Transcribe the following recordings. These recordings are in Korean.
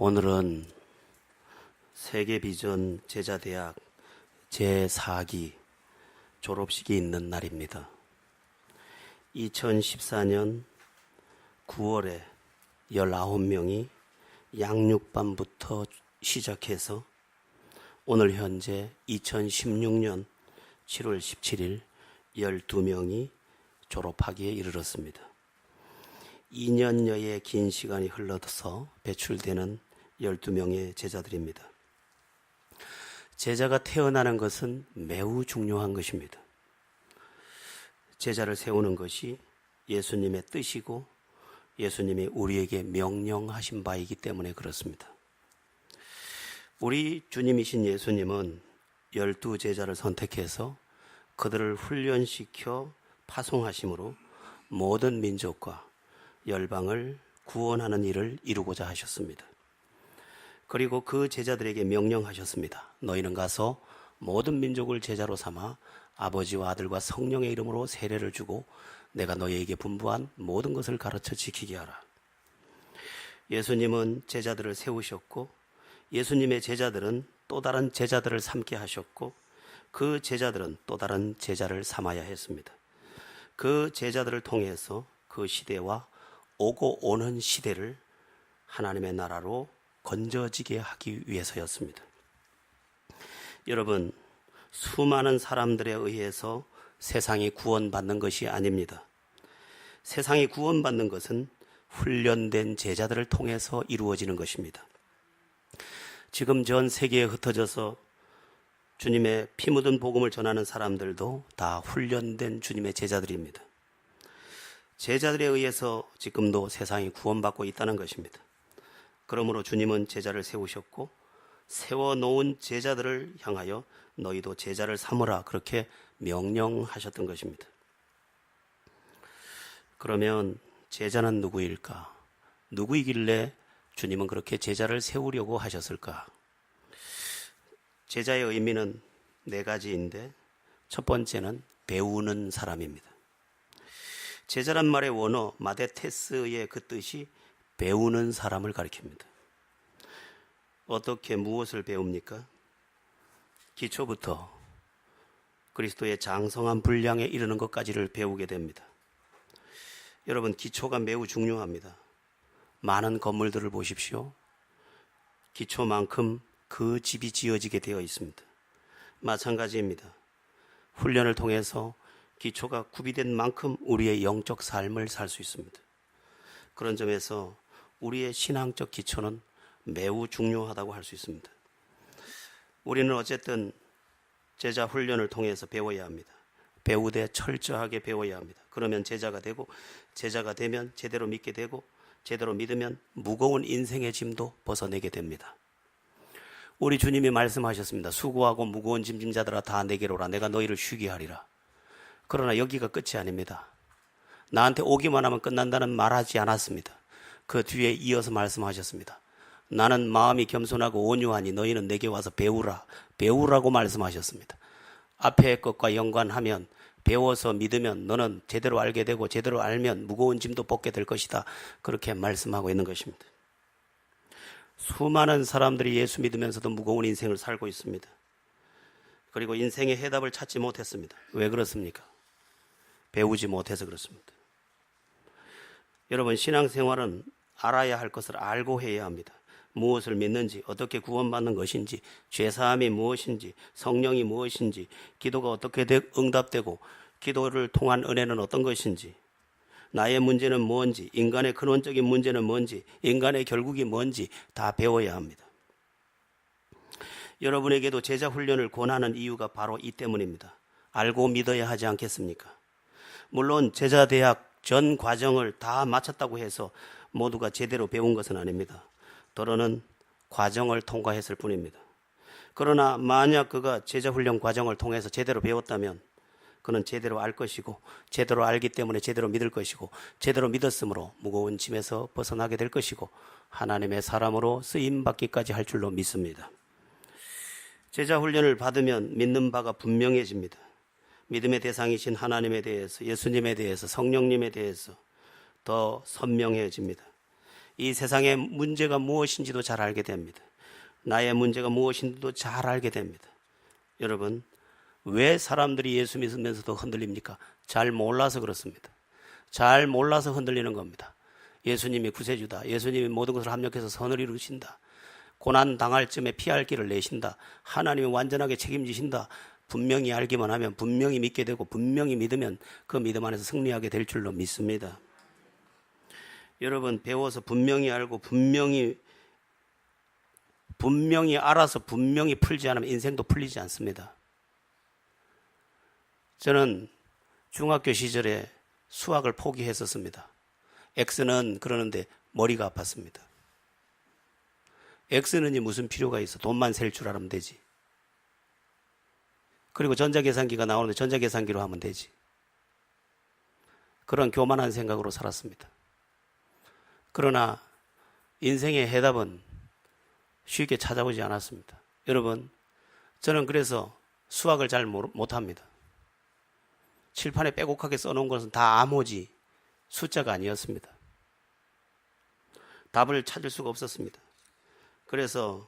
오늘은 세계비전 제자대학 제4기 졸업식이 있는 날입니다. 2014년 9월에 19명이 양육반부터 시작해서 오늘 현재 2016년 7월 17일 12명이 졸업하기에 이르렀습니다. 2년여의 긴 시간이 흘러서 배출되는 12명의 제자들입니다. 제자가 태어나는 것은 매우 중요한 것입니다. 제자를 세우는 것이 예수님의 뜻이고 예수님이 우리에게 명령하신 바이기 때문에 그렇습니다. 우리 주님이신 예수님은 12제자를 선택해서 그들을 훈련시켜 파송하심으로 모든 민족과 열방을 구원하는 일을 이루고자 하셨습니다. 그리고 그 제자들에게 명령하셨습니다. 너희는 가서 모든 민족을 제자로 삼아 아버지와 아들과 성령의 이름으로 세례를 주고 내가 너희에게 분부한 모든 것을 가르쳐 지키게 하라. 예수님은 제자들을 세우셨고 예수님의 제자들은 또 다른 제자들을 삼게 하셨고 그 제자들은 또 다른 제자를 삼아야 했습니다. 그 제자들을 통해서 그 시대와 오고 오는 시대를 하나님의 나라로 건져지게 하기 위해서였습니다. 여러분, 수많은 사람들에 의해서 세상이 구원받는 것이 아닙니다. 세상이 구원받는 것은 훈련된 제자들을 통해서 이루어지는 것입니다. 지금 전 세계에 흩어져서 주님의 피 묻은 복음을 전하는 사람들도 다 훈련된 주님의 제자들입니다. 제자들에 의해서 지금도 세상이 구원받고 있다는 것입니다. 그러므로 주님은 제자를 세우셨고 세워놓은 제자들을 향하여 너희도 제자를 삼으라 그렇게 명령하셨던 것입니다. 그러면 제자는 누구일까? 누구이길래 주님은 그렇게 제자를 세우려고 하셨을까? 제자의 의미는 네 가지인데 첫 번째는 배우는 사람입니다. 제자란 말의 원어 마데테스의 그 뜻이 배우는 사람을 가리킵니다. 어떻게 무엇을 배웁니까? 기초부터 그리스도의 장성한 분량에 이르는 것까지를 배우게 됩니다. 여러분, 기초가 매우 중요합니다. 많은 건물들을 보십시오. 기초만큼 그 집이 지어지게 되어 있습니다. 마찬가지입니다. 훈련을 통해서 기초가 구비된 만큼 우리의 영적 삶을 살 수 있습니다. 그런 점에서 우리의 신앙적 기초는 매우 중요하다고 할 수 있습니다. 우리는 어쨌든 제자 훈련을 통해서 배워야 합니다. 배우되 철저하게 배워야 합니다. 그러면 제자가 되고 제자가 되면 제대로 믿게 되고 제대로 믿으면 무거운 인생의 짐도 벗어내게 됩니다. 우리 주님이 말씀하셨습니다. 수고하고 무거운 짐진 자들아 다 내게로 오라. 내가 너희를 쉬게 하리라. 그러나 여기가 끝이 아닙니다. 나한테 오기만 하면 끝난다는 말하지 않았습니다. 그 뒤에 이어서 말씀하셨습니다. 나는 마음이 겸손하고 온유하니 너희는 내게 와서 배우라. 배우라고 말씀하셨습니다. 앞의 것과 연관하면 배워서 믿으면 너는 제대로 알게 되고 제대로 알면 무거운 짐도 벗게 될 것이다. 그렇게 말씀하고 있는 것입니다. 수많은 사람들이 예수 믿으면서도 무거운 인생을 살고 있습니다. 그리고 인생의 해답을 찾지 못했습니다. 왜 그렇습니까? 배우지 못해서 그렇습니다. 여러분, 신앙생활은 알아야 할 것을 알고 해야 합니다. 무엇을 믿는지, 어떻게 구원받는 것인지, 죄사함이 무엇인지, 성령이 무엇인지, 기도가 어떻게 응답되고 기도를 통한 은혜는 어떤 것인지, 나의 문제는 뭔지, 인간의 근원적인 문제는 뭔지, 인간의 결국이 뭔지 다 배워야 합니다. 여러분에게도 제자 훈련을 권하는 이유가 바로 이 때문입니다. 알고 믿어야 하지 않겠습니까? 물론 제자 대학 전 과정을 다 마쳤다고 해서 모두가 제대로 배운 것은 아닙니다. 더러는 과정을 통과했을 뿐입니다. 그러나 만약 그가 제자 훈련 과정을 통해서 제대로 배웠다면 그는 제대로 알 것이고 제대로 알기 때문에 제대로 믿을 것이고 제대로 믿었으므로 무거운 짐에서 벗어나게 될 것이고 하나님의 사람으로 쓰임받기까지 할 줄로 믿습니다. 제자 훈련을 받으면 믿는 바가 분명해집니다. 믿음의 대상이신 하나님에 대해서, 예수님에 대해서, 성령님에 대해서 더 선명해집니다. 이 세상의 문제가 무엇인지도 잘 알게 됩니다. 나의 문제가 무엇인지도 잘 알게 됩니다. 여러분, 왜 사람들이 예수 믿으면서도 흔들립니까? 잘 몰라서 그렇습니다. 잘 몰라서 흔들리는 겁니다. 예수님이 구세주다. 예수님이 모든 것을 합력해서 선을 이루신다. 고난 당할 쯤에 피할 길을 내신다. 하나님이 완전하게 책임지신다. 분명히 알기만 하면, 분명히 믿게 되고, 분명히 믿으면 그 믿음 안에서 승리하게 될 줄로 믿습니다. 여러분, 배워서 분명히 알고 분명히 알아서 분명히 풀지 않으면 인생도 풀리지 않습니다. 저는 중학교 시절에 수학을 포기했었습니다. X는 그러는데 머리가 아팠습니다. X는 무슨 필요가 있어? 돈만 셀 줄 알면 되지. 그리고 전자계산기가 나오는데 전자계산기로 하면 되지. 그런 교만한 생각으로 살았습니다. 그러나 인생의 해답은 쉽게 찾아오지 않았습니다. 여러분, 저는 그래서 수학을 잘 못합니다. 칠판에 빼곡하게 써놓은 것은 다 암호지 숫자가 아니었습니다. 답을 찾을 수가 없었습니다. 그래서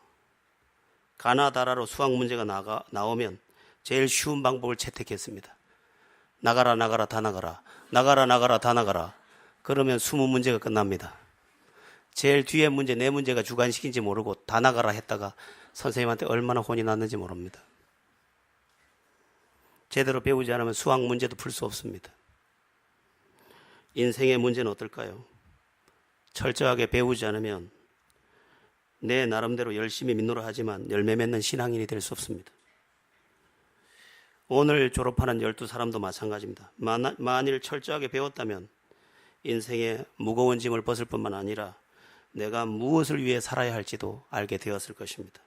가나다라로 수학 문제가 나오면 제일 쉬운 방법을 채택했습니다. 나가라 나가라 다 나가라. 나가라 나가라 다 나가라. 그러면 20문제가 끝납니다. 제일 뒤에 문제, 네 문제가 주관식인지 모르고 다 나가라 했다가 선생님한테 얼마나 혼이 났는지 모릅니다. 제대로 배우지 않으면 수학 문제도 풀 수 없습니다. 인생의 문제는 어떨까요? 철저하게 배우지 않으면 내 나름대로 열심히 믿노라 하지만 열매 맺는 신앙인이 될 수 없습니다. 오늘 졸업하는 12사람도 마찬가지입니다. 만일 철저하게 배웠다면 인생의 무거운 짐을 벗을 뿐만 아니라 내가 무엇을 위해 살아야 할지도 알게 되었을 것입니다.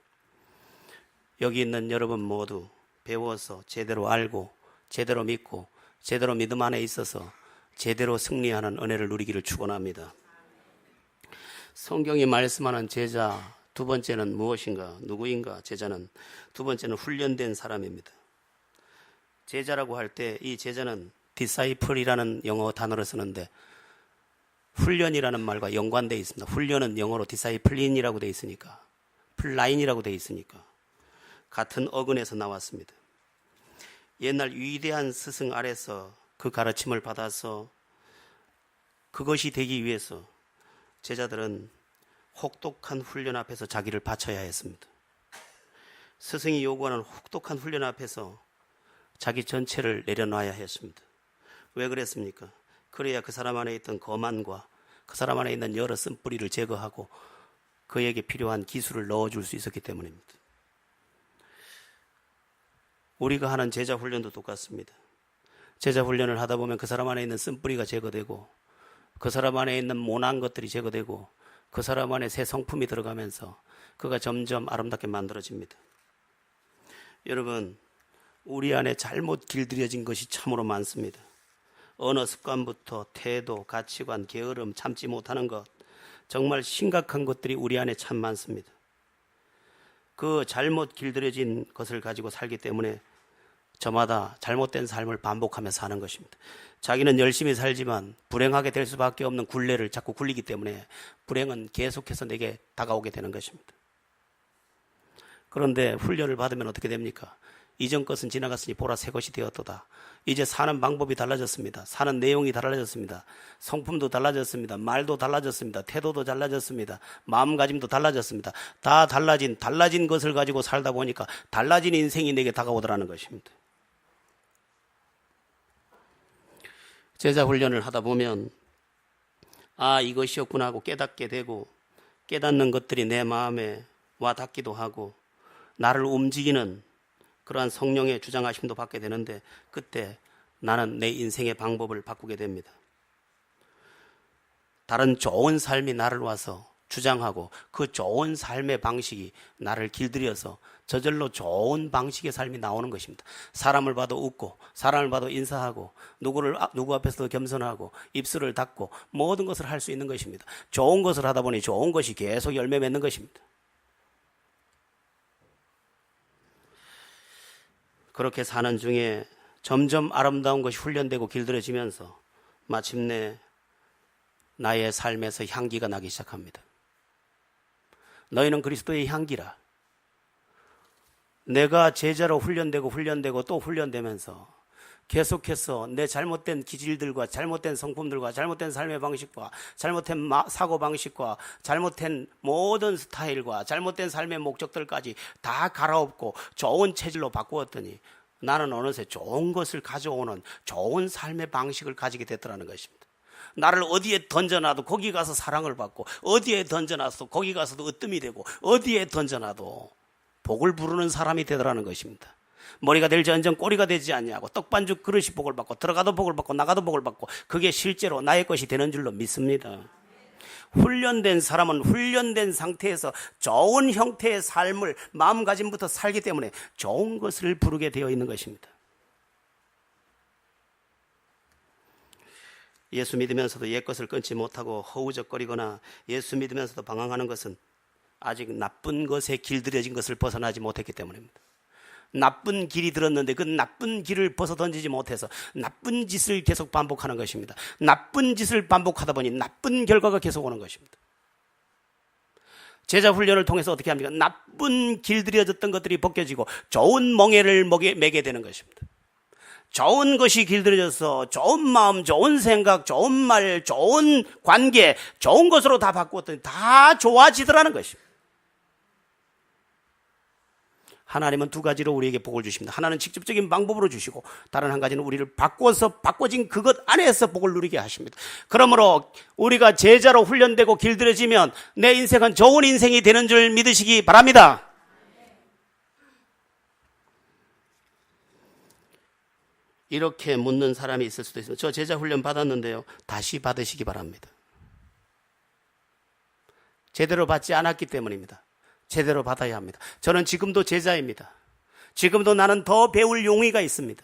여기 있는 여러분 모두 배워서 제대로 알고 제대로 믿고 제대로 믿음 안에 있어서 제대로 승리하는 은혜를 누리기를 축원합니다. 성경이 말씀하는 제자 두 번째는 무엇인가? 누구인가? 제자는 두 번째는 훈련된 사람입니다. 제자라고 할 때 이 제자는 disciple이라는 영어 단어를 쓰는데 훈련이라는 말과 연관되어 있습니다. 훈련은 영어로 discipline이라고 되어 있으니까, 플라인이라고 되어 있으니까 같은 어근에서 나왔습니다. 옛날 위대한 스승 아래서 그 가르침을 받아서 그것이 되기 위해서 제자들은 혹독한 훈련 앞에서 자기를 바쳐야 했습니다. 스승이 요구하는 혹독한 훈련 앞에서 자기 전체를 내려놔야 했습니다. 왜 그랬습니까? 그래야 그 사람 안에 있던 거만과 그 사람 안에 있는 여러 쓴뿌리를 제거하고 그에게 필요한 기술을 넣어줄 수 있었기 때문입니다. 우리가 하는 제자 훈련도 똑같습니다. 제자 훈련을 하다 보면 그 사람 안에 있는 쓴뿌리가 제거되고 그 사람 안에 있는 모난 것들이 제거되고 그 사람 안에 새 성품이 들어가면서 그가 점점 아름답게 만들어집니다. 여러분, 우리 안에 잘못 길들여진 것이 참으로 많습니다. 언어 습관부터 태도, 가치관, 게으름, 참지 못하는 것, 정말 심각한 것들이 우리 안에 참 많습니다. 그 잘못 길들여진 것을 가지고 살기 때문에 저마다 잘못된 삶을 반복하며 사는 것입니다. 자기는 열심히 살지만 불행하게 될 수밖에 없는 굴레를 자꾸 굴리기 때문에 불행은 계속해서 내게 다가오게 되는 것입니다. 그런데 훈련을 받으면 어떻게 됩니까? 이전 것은 지나갔으니 보라 새 것이 되었도다. 이제 사는 방법이 달라졌습니다. 사는 내용이 달라졌습니다. 성품도 달라졌습니다. 말도 달라졌습니다. 태도도 달라졌습니다. 마음가짐도 달라졌습니다. 다 달라진 것을 가지고 살다 보니까 달라진 인생이 내게 다가오더라는 것입니다. 제자 훈련을 하다 보면 이것이었구나 하고 깨닫게 되고 깨닫는 것들이 내 마음에 와 닿기도 하고 나를 움직이는 그러한 성령의 주장하심도 받게 되는데 그때 나는 내 인생의 방법을 바꾸게 됩니다. 다른 좋은 삶이 나를 와서 주장하고 그 좋은 삶의 방식이 나를 길들여서 저절로 좋은 방식의 삶이 나오는 것입니다. 사람을 봐도 웃고 사람을 봐도 인사하고 누구 앞에서도 겸손하고 입술을 닫고 모든 것을 할 수 있는 것입니다. 좋은 것을 하다 보니 좋은 것이 계속 열매 맺는 것입니다. 그렇게 사는 중에 점점 아름다운 것이 훈련되고 길들여지면서 마침내 나의 삶에서 향기가 나기 시작합니다. 너희는 그리스도의 향기라. 내가 제자로 훈련되고 또 훈련되면서 계속해서 내 잘못된 기질들과 잘못된 성품들과 잘못된 삶의 방식과 잘못된 사고방식과 잘못된 모든 스타일과 잘못된 삶의 목적들까지 다 갈아엎고 좋은 체질로 바꾸었더니 나는 어느새 좋은 것을 가져오는 좋은 삶의 방식을 가지게 됐더라는 것입니다. 나를 어디에 던져놔도 거기 가서 사랑을 받고, 어디에 던져놔도 거기 가서도 으뜸이 되고, 어디에 던져놔도 복을 부르는 사람이 되더라는 것입니다. 머리가 될지언정 꼬리가 되지 않냐고, 떡반죽 그릇이 복을 받고 들어가도 복을 받고 나가도 복을 받고, 그게 실제로 나의 것이 되는 줄로 믿습니다. 훈련된 사람은 훈련된 상태에서 좋은 형태의 삶을 마음가짐부터 살기 때문에 좋은 것을 부르게 되어 있는 것입니다. 예수 믿으면서도 옛것을 끊지 못하고 허우적거리거나 예수 믿으면서도 방황하는 것은 아직 나쁜 것에 길들여진 것을 벗어나지 못했기 때문입니다. 나쁜 길이 들었는데 그 나쁜 길을 벗어 던지지 못해서 나쁜 짓을 계속 반복하는 것입니다. 나쁜 짓을 반복하다 보니 나쁜 결과가 계속 오는 것입니다. 제자 훈련을 통해서 어떻게 합니까? 나쁜 길들여졌던 것들이 벗겨지고 좋은 멍에를 매게 되는 것입니다. 좋은 것이 길들여져서 좋은 마음, 좋은 생각, 좋은 말, 좋은 관계, 좋은 것으로 다 바꾸었더니 다 좋아지더라는 것입니다. 하나님은 두 가지로 우리에게 복을 주십니다. 하나는 직접적인 방법으로 주시고, 다른 한 가지는 우리를 바꿔진 그것 안에서 복을 누리게 하십니다. 그러므로 우리가 제자로 훈련되고 길들여지면 내 인생은 좋은 인생이 되는 줄 믿으시기 바랍니다. 이렇게 묻는 사람이 있을 수도 있습니다. 저 제자 훈련 받았는데요. 다시 받으시기 바랍니다. 제대로 받지 않았기 때문입니다. 제대로 받아야 합니다. 저는 지금도 제자입니다. 지금도 나는 더 배울 용의가 있습니다.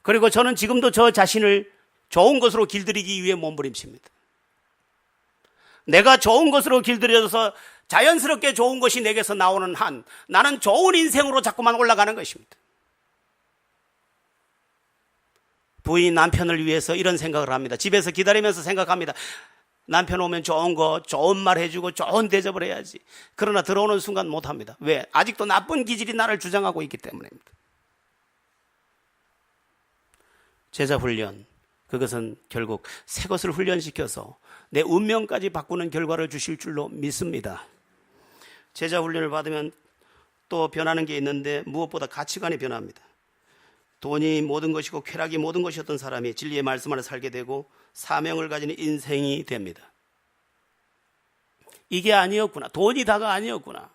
그리고 저는 지금도 저 자신을 좋은 것으로 길들이기 위해 몸부림칩니다. 내가 좋은 것으로 길들여져서 자연스럽게 좋은 것이 내게서 나오는 한 나는 좋은 인생으로 자꾸만 올라가는 것입니다. 부인 남편을 위해서 이런 생각을 합니다. 집에서 기다리면서 생각합니다. 남편 오면 좋은 거, 좋은 말 해주고 좋은 대접을 해야지. 그러나 들어오는 순간 못합니다. 왜? 아직도 나쁜 기질이 나를 주장하고 있기 때문입니다. 제자 훈련, 그것은 결국 새 것을 훈련시켜서 내 운명까지 바꾸는 결과를 주실 줄로 믿습니다. 제자 훈련을 받으면 또 변하는 게 있는데 무엇보다 가치관이 변합니다. 돈이 모든 것이고 쾌락이 모든 것이었던 사람이 진리의 말씀 안에 살게 되고 사명을 가지는 인생이 됩니다. 이게 아니었구나. 돈이 다가 아니었구나.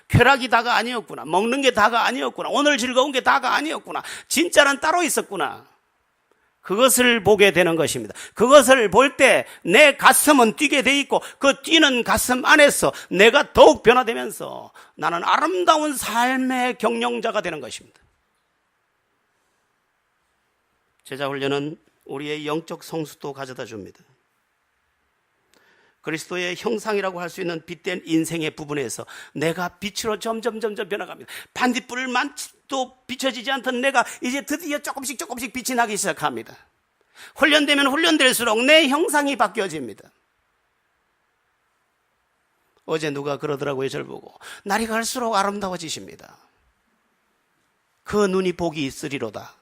쾌락이 다가 아니었구나. 먹는 게 다가 아니었구나. 오늘 즐거운 게 다가 아니었구나. 진짜는 따로 있었구나. 그것을 보게 되는 것입니다. 그것을 볼 때 내 가슴은 뛰게 돼 있고 그 뛰는 가슴 안에서 내가 더욱 변화되면서 나는 아름다운 삶의 경영자가 되는 것입니다. 제자 훈련은 우리의 영적 성숙도 가져다 줍니다. 그리스도의 형상이라고 할 수 있는 빛된 인생의 부분에서 내가 빛으로 점점 변해갑니다. 반딧불만도 비춰지지 않던 내가 이제 드디어 조금씩 빛이 나기 시작합니다. 훈련되면 훈련될수록 내 형상이 바뀌어집니다. 어제 누가 그러더라고요. 저를 보고 날이 갈수록 아름다워지십니다. 그 눈이 복이 있으리로다.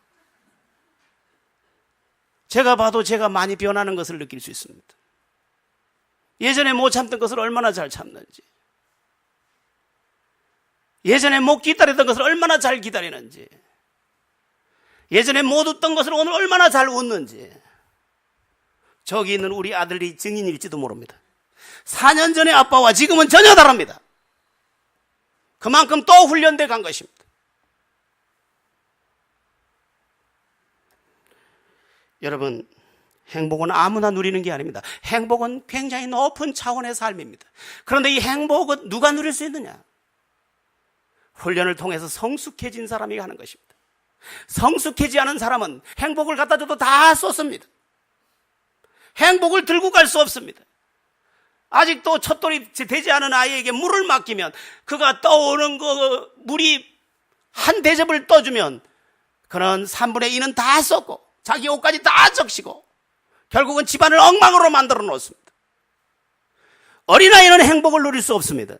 제가 봐도 제가 많이 변하는 것을 느낄 수 있습니다. 예전에 못 참던 것을 얼마나 잘 참는지, 예전에 못 기다리던 것을 얼마나 잘 기다리는지, 예전에 못 웃던 것을 오늘 얼마나 잘 웃는지, 저기 있는 우리 아들이 증인일지도 모릅니다. 4년 전의 아빠와 지금은 전혀 다릅니다. 그만큼 또 훈련돼 간 것입니다. 여러분, 행복은 아무나 누리는 게 아닙니다. 행복은 굉장히 높은 차원의 삶입니다. 그런데 이 행복은 누가 누릴 수 있느냐? 훈련을 통해서 성숙해진 사람이 하는 것입니다. 성숙해지 않은 사람은 행복을 갖다 줘도 다 쏟습니다. 행복을 들고 갈 수 없습니다. 아직도 첫돌이 되지 않은 아이에게 물을 맡기면 그가 떠오는 그 물이 한 대접을 떠주면 그는 3분의 2는 다 쏟고 자기 옷까지 다 적시고 결국은 집안을 엉망으로 만들어 놓습니다. 어린아이는 행복을 누릴 수 없습니다.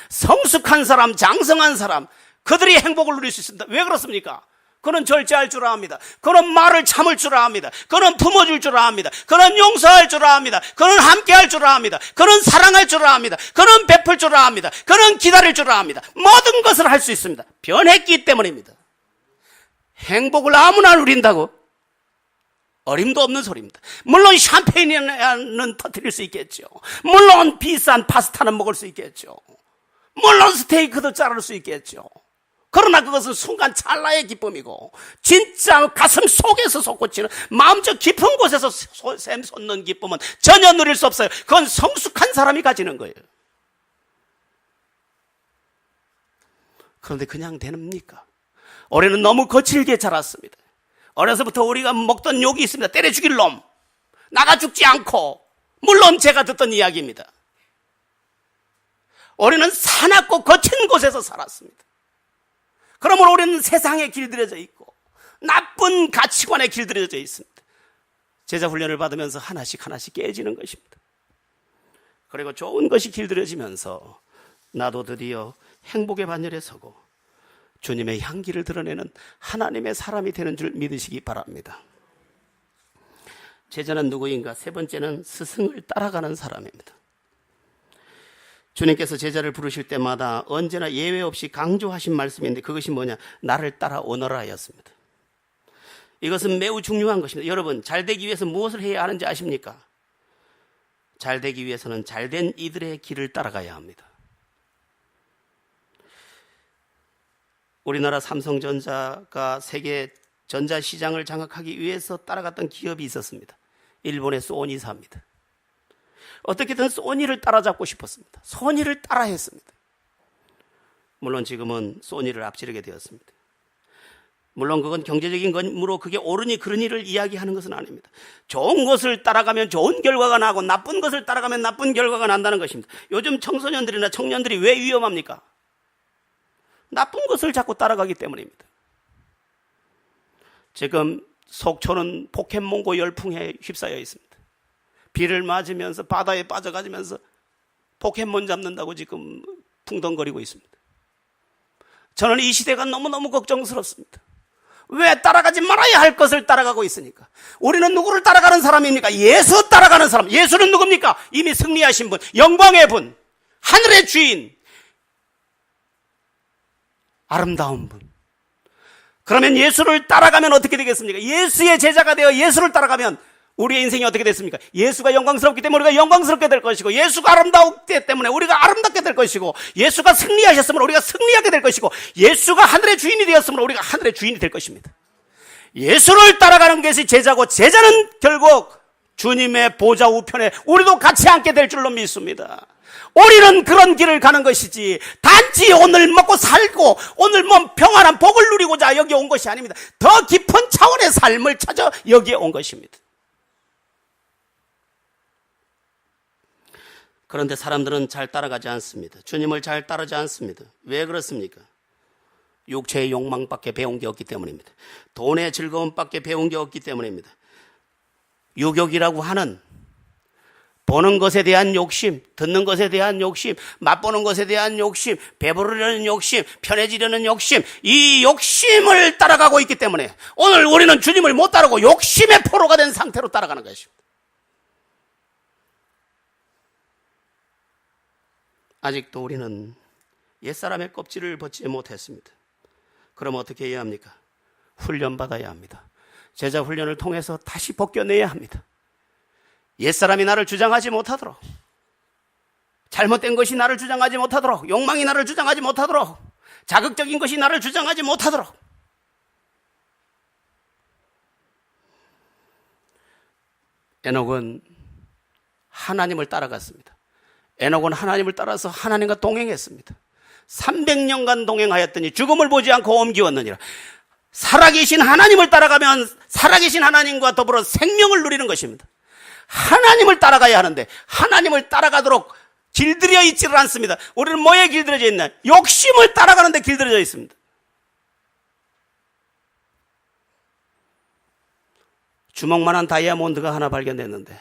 성숙한 사람, 장성한 사람, 그들이 행복을 누릴 수 있습니다. 왜 그렇습니까? 그는 절제할 줄 압니다. 그는 말을 참을 줄 압니다. 그는 품어줄 줄 압니다. 그는 용서할 줄 압니다. 그는 함께할 줄 압니다. 그는 사랑할 줄 압니다. 그는 베풀 줄 압니다. 그는 기다릴 줄 압니다. 모든 것을 할 수 있습니다. 변했기 때문입니다. 행복을 아무나 누린다고? 어림도 없는 소리입니다. 물론 샴페인은 터뜨릴 수 있겠죠. 물론 비싼 파스타는 먹을 수 있겠죠. 물론 스테이크도 자를 수 있겠죠. 그러나 그것은 순간 찰나의 기쁨이고 진짜 가슴 속에서 솟구치는 마음 저 깊은 곳에서 샘솟는 기쁨은 전혀 누릴 수 없어요. 그건 성숙한 사람이 가지는 거예요. 그런데 그냥 됩니까? 올해는 너무 거칠게 자랐습니다. 어려서부터 우리가 먹던 욕이 있습니다. 때려 죽일 놈, 나가 죽지 않고. 물론 제가 듣던 이야기입니다. 우리는 사납고 거친 곳에서 살았습니다. 그러므로 우리는 세상에 길들여져 있고 나쁜 가치관에 길들여져 있습니다. 제자 훈련을 받으면서 하나씩 깨지는 것입니다. 그리고 좋은 것이 길들여지면서 나도 드디어 행복의 반열에 서고 주님의 향기를 드러내는 하나님의 사람이 되는 줄 믿으시기 바랍니다. 제자는 누구인가? 세 번째는 스승을 따라가는 사람입니다. 주님께서 제자를 부르실 때마다 언제나 예외 없이 강조하신 말씀인데 그것이 뭐냐? 나를 따라 오너라 였습니다. 이것은 매우 중요한 것입니다. 여러분, 잘 되기 위해서 무엇을 해야 하는지 아십니까? 잘 되기 위해서는 잘된 이들의 길을 따라가야 합니다. 우리나라 삼성전자가 세계 전자시장을 장악하기 위해서 따라갔던 기업이 있었습니다. 일본의 소니사입니다. 어떻게든 소니를 따라잡고 싶었습니다. 소니를 따라했습니다. 물론 지금은 소니를 앞지르게 되었습니다. 물론 그건 경제적인 것으로 그게 옳으니 그러니를 이야기하는 것은 아닙니다. 좋은 것을 따라가면 좋은 결과가 나고 나쁜 것을 따라가면 나쁜 결과가 난다는 것입니다. 요즘 청소년들이나 청년들이 왜 위험합니까? 나쁜 것을 자꾸 따라가기 때문입니다. 지금 속초는 포켓몬고 열풍에 휩싸여 있습니다. 비를 맞으면서 바다에 빠져가면서 포켓몬 잡는다고 지금 풍덩거리고 있습니다. 저는 이 시대가 너무너무 걱정스럽습니다. 왜 따라가지 말아야 할 것을 따라가고 있으니까? 우리는 누구를 따라가는 사람입니까? 예수 따라가는 사람. 예수는 누굽니까? 이미 승리하신 분, 영광의 분, 하늘의 주인, 아름다운 분. 그러면 예수를 따라가면 어떻게 되겠습니까? 예수의 제자가 되어 예수를 따라가면 우리의 인생이 어떻게 됐습니까? 예수가 영광스럽기 때문에 우리가 영광스럽게 될 것이고, 예수가 아름다웠기 때문에 우리가 아름답게 될 것이고, 예수가 승리하셨으면 우리가 승리하게 될 것이고, 예수가 하늘의 주인이 되었으면 우리가 하늘의 주인이 될 것입니다. 예수를 따라가는 것이 제자고, 제자는 결국 주님의 보좌 우편에 우리도 같이 앉게 될 줄로 믿습니다. 우리는 그런 길을 가는 것이지 단지 오늘 먹고 살고 오늘 뭐 평안한 복을 누리고자 여기 온 것이 아닙니다. 더 깊은 차원의 삶을 찾아 여기에 온 것입니다. 그런데 사람들은 잘 따라가지 않습니다. 주님을 잘 따르지 않습니다. 왜 그렇습니까? 육체의 욕망밖에 배운 게 없기 때문입니다. 돈의 즐거움밖에 배운 게 없기 때문입니다. 유욕이라고 하는 보는 것에 대한 욕심, 듣는 것에 대한 욕심, 맛보는 것에 대한 욕심, 배부르려는 욕심, 편해지려는 욕심, 이 욕심을 따라가고 있기 때문에 오늘 우리는 주님을 못 따르고 욕심의 포로가 된 상태로 따라가는 것입니다. 아직도 우리는 옛사람의 껍질을 벗지 못했습니다. 그럼 어떻게 해야 합니까? 훈련받아야 합니다. 제자 훈련을 통해서 다시 벗겨내야 합니다. 옛사람이 나를 주장하지 못하도록, 잘못된 것이 나를 주장하지 못하도록, 욕망이 나를 주장하지 못하도록, 자극적인 것이 나를 주장하지 못하도록. 에녹은 하나님을 따라갔습니다. 에녹은 하나님을 따라서 하나님과 동행했습니다. 300년간 동행하였더니 죽음을 보지 않고 옮기었느니라. 살아계신 하나님을 따라가면 살아계신 하나님과 더불어 생명을 누리는 것입니다. 하나님을 따라가야 하는데 하나님을 따라가도록 길들여 있지를 않습니다. 우리는 뭐에 길들여져 있나? 욕심을 따라가는데 길들여져 있습니다. 주먹만한 다이아몬드가 하나 발견됐는데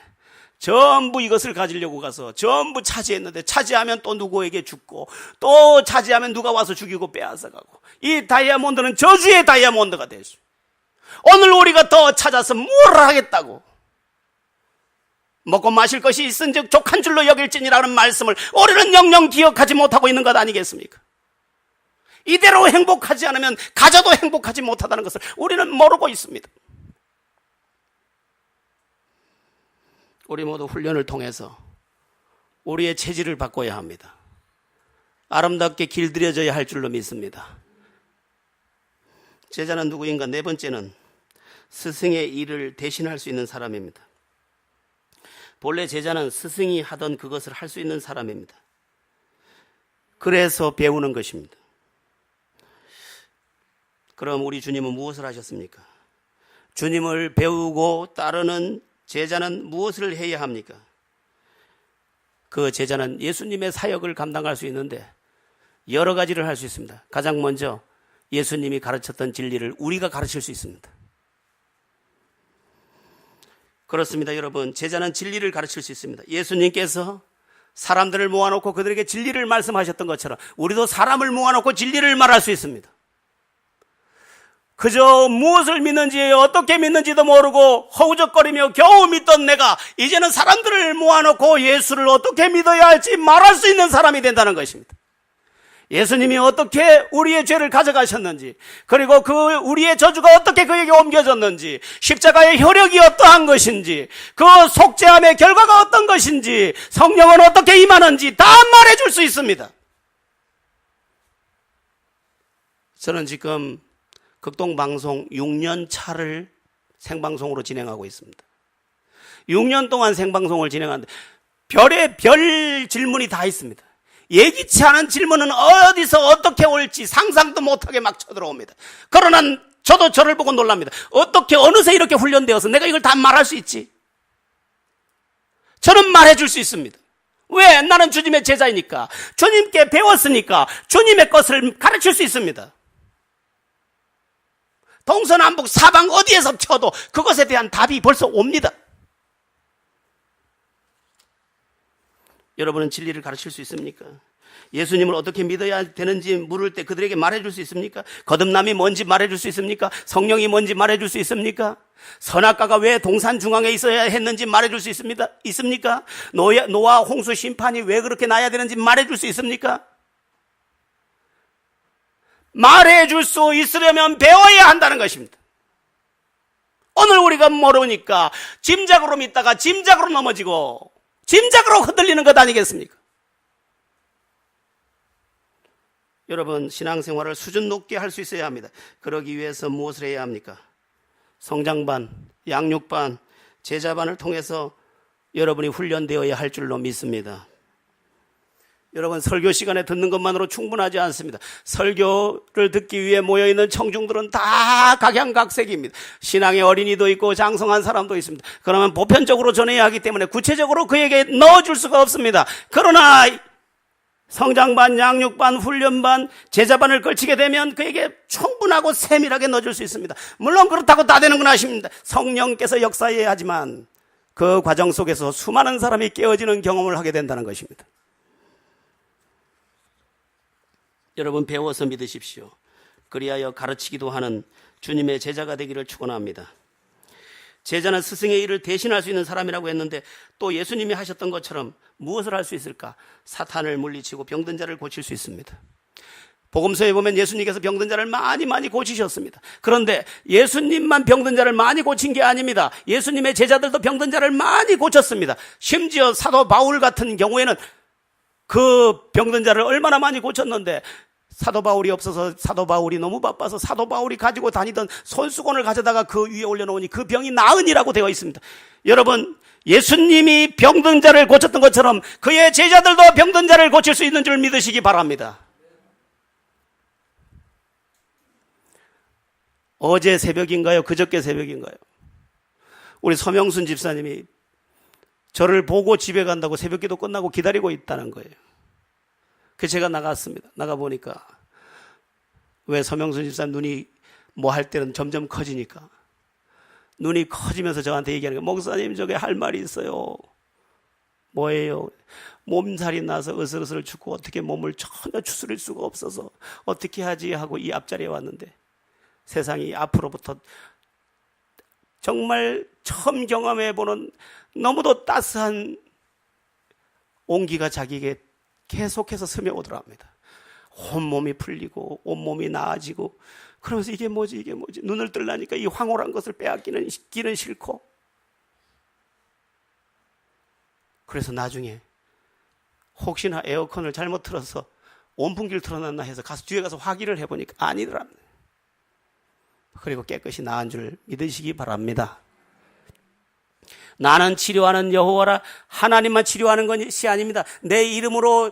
전부 이것을 가지려고 가서 전부 차지했는데, 차지하면 또 누구에게 죽고, 또 차지하면 누가 와서 죽이고 빼앗아가고, 이 다이아몬드는 저주의 다이아몬드가 됐어. 오늘 우리가 더 찾아서 뭘 하겠다고? 먹고 마실 것이 있은즉 족한 줄로 여길지니라는 말씀을 우리는 영영 기억하지 못하고 있는 것 아니겠습니까? 이대로 행복하지 않으면 가져도 행복하지 못하다는 것을 우리는 모르고 있습니다. 우리 모두 훈련을 통해서 우리의 체질을 바꿔야 합니다. 아름답게 길들여져야 할 줄로 믿습니다. 제자는 누구인가? 네 번째는 스승의 일을 대신할 수 있는 사람입니다. 본래 제자는 스승이 하던 그것을 할 수 있는 사람입니다. 그래서 배우는 것입니다. 그럼 우리 주님은 무엇을 하셨습니까? 주님을 배우고 따르는 제자는 무엇을 해야 합니까? 그 제자는 예수님의 사역을 감당할 수 있는데 여러 가지를 할 수 있습니다. 가장 먼저 예수님이 가르쳤던 진리를 우리가 가르칠 수 있습니다. 그렇습니다, 여러분. 제자는 진리를 가르칠 수 있습니다. 예수님께서 사람들을 모아놓고 그들에게 진리를 말씀하셨던 것처럼 우리도 사람을 모아놓고 진리를 말할 수 있습니다. 그저 무엇을 믿는지 어떻게 믿는지도 모르고 허우적거리며 겨우 믿던 내가 이제는 사람들을 모아놓고 예수를 어떻게 믿어야 할지 말할 수 있는 사람이 된다는 것입니다. 예수님이 어떻게 우리의 죄를 가져가셨는지, 그리고 그 우리의 저주가 어떻게 그에게 옮겨졌는지, 십자가의 효력이 어떠한 것인지, 그 속죄함의 결과가 어떤 것인지, 성령은 어떻게 임하는지 다 말해줄 수 있습니다. 저는 지금 극동방송 6년 차를 생방송으로 진행하고 있습니다. 6년 동안 생방송을 진행하는데 별 질문이 다 있습니다. 예기치 않은 질문은 어디서 어떻게 올지 상상도 못하게 막 쳐들어옵니다. 그러나 저도 저를 보고 놀랍니다. 어떻게 어느새 이렇게 훈련되어서 내가 이걸 다 말할 수 있지? 저는 말해줄 수 있습니다. 왜? 나는 주님의 제자이니까, 주님께 배웠으니까 주님의 것을 가르칠 수 있습니다. 동서남북 사방 어디에서 쳐도 그것에 대한 답이 벌써 옵니다. 여러분은 진리를 가르칠 수 있습니까? 예수님을 어떻게 믿어야 되는지 물을 때 그들에게 말해줄 수 있습니까? 거듭남이 뭔지 말해줄 수 있습니까? 성령이 뭔지 말해줄 수 있습니까? 선악과가 왜 동산 중앙에 있어야 했는지 말해줄 수 있습니까? 노아 홍수 심판이 왜 그렇게 나야 되는지 말해줄 수 있습니까? 말해줄 수 있으려면 배워야 한다는 것입니다. 오늘 우리가 모르니까 짐작으로 믿다가 짐작으로 넘어지고 짐작으로 흔들리는 것 아니겠습니까? 여러분, 신앙생활을 수준 높게 할 수 있어야 합니다. 그러기 위해서 무엇을 해야 합니까? 성장반, 양육반, 제자반을 통해서 여러분이 훈련되어야 할 줄로 믿습니다. 여러분, 설교 시간에 듣는 것만으로 충분하지 않습니다. 설교를 듣기 위해 모여있는 청중들은 다 각양각색입니다. 신앙의 어린이도 있고 장성한 사람도 있습니다. 그러면 보편적으로 전해야 하기 때문에 구체적으로 그에게 넣어줄 수가 없습니다. 그러나 성장반, 양육반, 훈련반, 제자반을 걸치게 되면 그에게 충분하고 세밀하게 넣어줄 수 있습니다. 물론 그렇다고 다 되는 건 아십니다. 성령께서 역사해야 하지만 그 과정 속에서 수많은 사람이 깨어지는 경험을 하게 된다는 것입니다. 여러분, 배워서 믿으십시오. 그리하여 가르치기도 하는 주님의 제자가 되기를 축원합니다. 제자는 스승의 일을 대신할 수 있는 사람이라고 했는데 또 예수님이 하셨던 것처럼 무엇을 할 수 있을까? 사탄을 물리치고 병든 자를 고칠 수 있습니다. 복음서에 보면 예수님께서 병든 자를 많이 고치셨습니다. 그런데 예수님만 병든 자를 많이 고친 게 아닙니다. 예수님의 제자들도 병든 자를 많이 고쳤습니다. 심지어 사도 바울 같은 경우에는 그 병든 자를 얼마나 많이 고쳤는데, 사도 바울이 없어서 사도 바울이 너무 바빠서 사도 바울이 가지고 다니던 손수건을 가져다가 그 위에 올려놓으니 그 병이 나으니라고 되어 있습니다. 여러분, 예수님이 병든 자를 고쳤던 것처럼 그의 제자들도 병든 자를 고칠 수 있는 줄 믿으시기 바랍니다. 어제 새벽인가요? 그저께 새벽인가요? 우리 서명순 집사님이 저를 보고 집에 간다고 새벽기도 끝나고 기다리고 있다는 거예요. 그래서 제가 나갔습니다. 나가보니까 왜 서명순 집사님 눈이 뭐 할 때는 점점 커지니까 눈이 커지면서 저한테 얘기하는 거예요. 목사님, 저게 할 말이 있어요. 뭐예요? 몸살이 나서 으슬으슬 죽고 어떻게 몸을 전혀 추스릴 수가 없어서 어떻게 하지 하고 이 앞자리에 왔는데, 세상이 앞으로부터 정말 처음 경험해보는 너무도 따스한 온기가 자기에게 계속해서 스며오더라 합니다. 온몸이 풀리고 온몸이 나아지고, 그러면서 이게 뭐지 눈을 뜰라니까 이 황홀한 것을 빼앗기는 기는 싫고, 그래서 나중에 혹시나 에어컨을 잘못 틀어서 온풍기를 틀어놨나 해서 뒤에 가서 확인을 해보니까 아니더랍니다. 그리고 깨끗이 나은 줄 믿으시기 바랍니다. 나는 치료하는 여호와라. 하나님만 치료하는 것이 아닙니다. 내 이름으로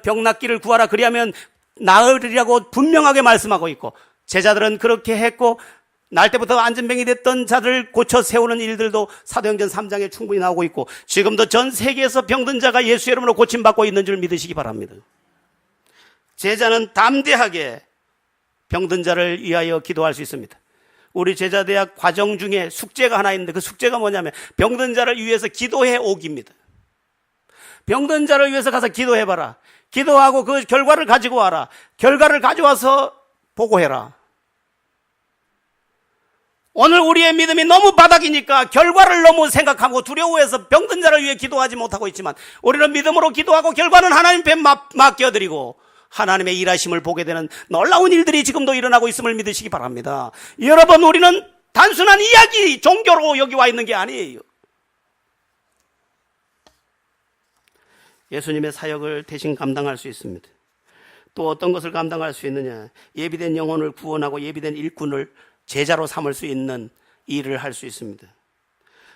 병 낫기를 구하라. 그리하면 나으리라고 분명하게 말씀하고 있고, 제자들은 그렇게 했고, 날 때부터 안전병이 됐던 자들을 고쳐 세우는 일들도 사도행전 3장에 충분히 나오고 있고, 지금도 전 세계에서 병든 자가 예수의 이름으로 고침받고 있는 줄 믿으시기 바랍니다. 제자는 담대하게 병든 자를 위하여 기도할 수 있습니다. 우리 제자대학 과정 중에 숙제가 하나 있는데, 그 숙제가 뭐냐면 병든 자를 위해서 기도해 오기입니다. 병든 자를 위해서 가서 기도해봐라. 기도하고 그 결과를 가지고 와라. 결과를 가져와서 보고해라. 오늘 우리의 믿음이 너무 바닥이니까 결과를 너무 생각하고 두려워해서 병든 자를 위해 기도하지 못하고 있지만, 우리는 믿음으로 기도하고 결과는 하나님 앞에 맡겨드리고 하나님의 일하심을 보게 되는 놀라운 일들이 지금도 일어나고 있음을 믿으시기 바랍니다. 여러분, 우리는 단순한 이야기, 종교로 여기 와 있는 게 아니에요. 예수님의 사역을 대신 감당할 수 있습니다. 또 어떤 것을 감당할 수 있느냐? 예비된 영혼을 구원하고 예비된 일꾼을 제자로 삼을 수 있는 일을 할 수 있습니다.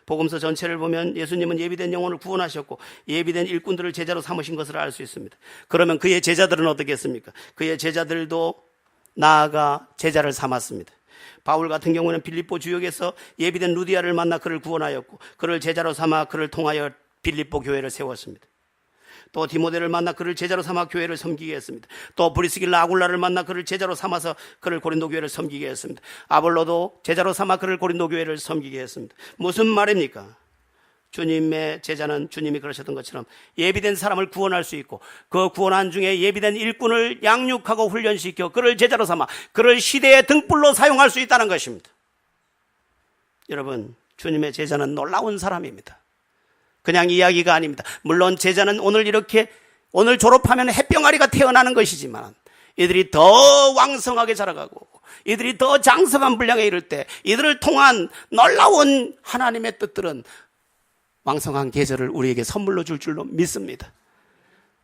복음서 전체를 보면 예수님은 예비된 영혼을 구원하셨고 예비된 일꾼들을 제자로 삼으신 것을 알 수 있습니다. 그러면 그의 제자들은 어떻게 했습니까? 그의 제자들도 나아가 제자를 삼았습니다. 바울 같은 경우는 빌립보 주역에서 예비된 루디아를 만나 그를 구원하였고, 그를 제자로 삼아 그를 통하여 빌립보 교회를 세웠습니다. 또 디모데를 만나 그를 제자로 삼아 교회를 섬기게 했습니다. 또 브리스길라 아굴라를 만나 그를 제자로 삼아서 그를 고린도 교회를 섬기게 했습니다. 아볼로도 제자로 삼아 그를 고린도 교회를 섬기게 했습니다. 무슨 말입니까? 주님의 제자는 주님이 그러셨던 것처럼 예비된 사람을 구원할 수 있고, 그 구원한 중에 예비된 일꾼을 양육하고 훈련시켜 그를 제자로 삼아 그를 시대의 등불로 사용할 수 있다는 것입니다. 여러분, 주님의 제자는 놀라운 사람입니다. 그냥 이야기가 아닙니다. 물론 제자는 오늘 졸업하면 햇병아리가 태어나는 것이지만, 이들이 더 왕성하게 자라가고 이들이 더 장성한 분량에 이를 때 이들을 통한 놀라운 하나님의 뜻들은 왕성한 계절을 우리에게 선물로 줄 줄로 믿습니다.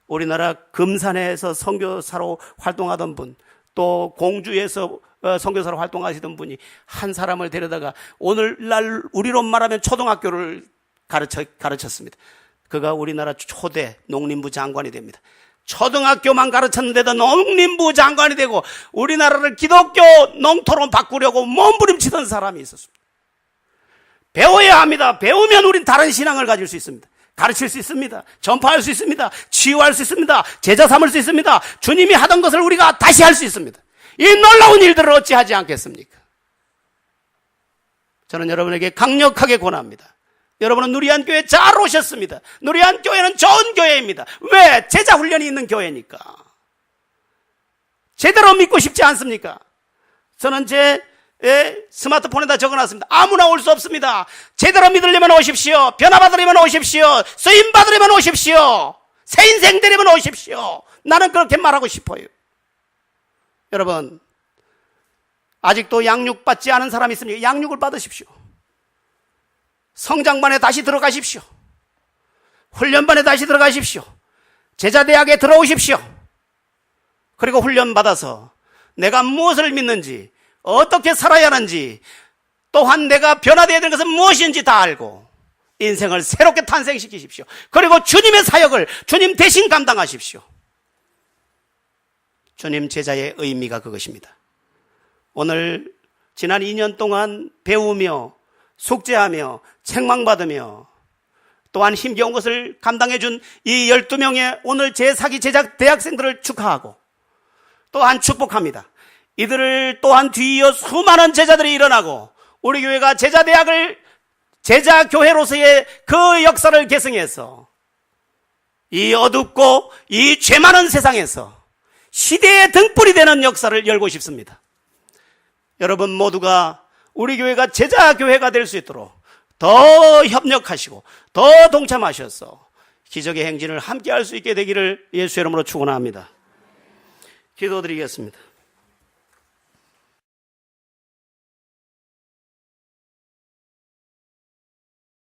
우리나라 금산에서 선교사로 활동하던 분, 또 공주에서 선교사로 활동하시던 분이 한 사람을 데려다가 오늘날 우리로 말하면 초등학교를 가르쳤습니다. 그가 우리나라 초대 농림부 장관이 됩니다. 초등학교만 가르쳤는데도 농림부 장관이 되고 우리나라를 기독교 농토로 바꾸려고 몸부림치던 사람이 있었습니다. 배워야 합니다. 배우면 우린 다른 신앙을 가질 수 있습니다. 가르칠 수 있습니다. 전파할 수 있습니다. 치유할 수 있습니다. 제자 삼을 수 있습니다. 주님이 하던 것을 우리가 다시 할 수 있습니다. 이 놀라운 일들을 어찌하지 않겠습니까? 저는 여러분에게 강력하게 권합니다. 여러분은 누리한 교회 잘 오셨습니다. 누리한 교회는 좋은 교회입니다. 왜? 제자 훈련이 있는 교회니까. 제대로 믿고 싶지 않습니까? 저는 제 스마트폰에다 적어놨습니다. 아무나 올 수 없습니다. 제대로 믿으려면 오십시오. 변화받으려면 오십시오. 쓰임받으려면 오십시오. 새 인생 되려면 오십시오. 나는 그렇게 말하고 싶어요. 여러분, 아직도 양육받지 않은 사람이 있습니까? 양육을 받으십시오. 성장반에 다시 들어가십시오. 훈련반에 다시 들어가십시오. 제자대학에 들어오십시오. 그리고 훈련받아서 내가 무엇을 믿는지, 어떻게 살아야 하는지, 또한 내가 변화되어야 되는 것은 무엇인지 다 알고 인생을 새롭게 탄생시키십시오. 그리고 주님의 사역을 주님 대신 감당하십시오. 주님 제자의 의미가 그것입니다. 오늘 지난 2년 동안 배우며 숙제하며 책망받으며 또한 힘겨운 것을 감당해준 이 12명의 오늘 제4기 제자 대학생들을 축하하고 또한 축복합니다. 이들을 또한 뒤이어 수많은 제자들이 일어나고 우리 교회가 제자교회로서의 그 역사를 계승해서 이 어둡고 이 죄 많은 세상에서 시대의 등불이 되는 역사를 열고 싶습니다. 여러분 모두가 우리 교회가 제자교회가 될 수 있도록 더 협력하시고 더 동참하셔서 기적의 행진을 함께 할 수 있게 되기를 예수의 이름으로 축원합니다. 기도드리겠습니다.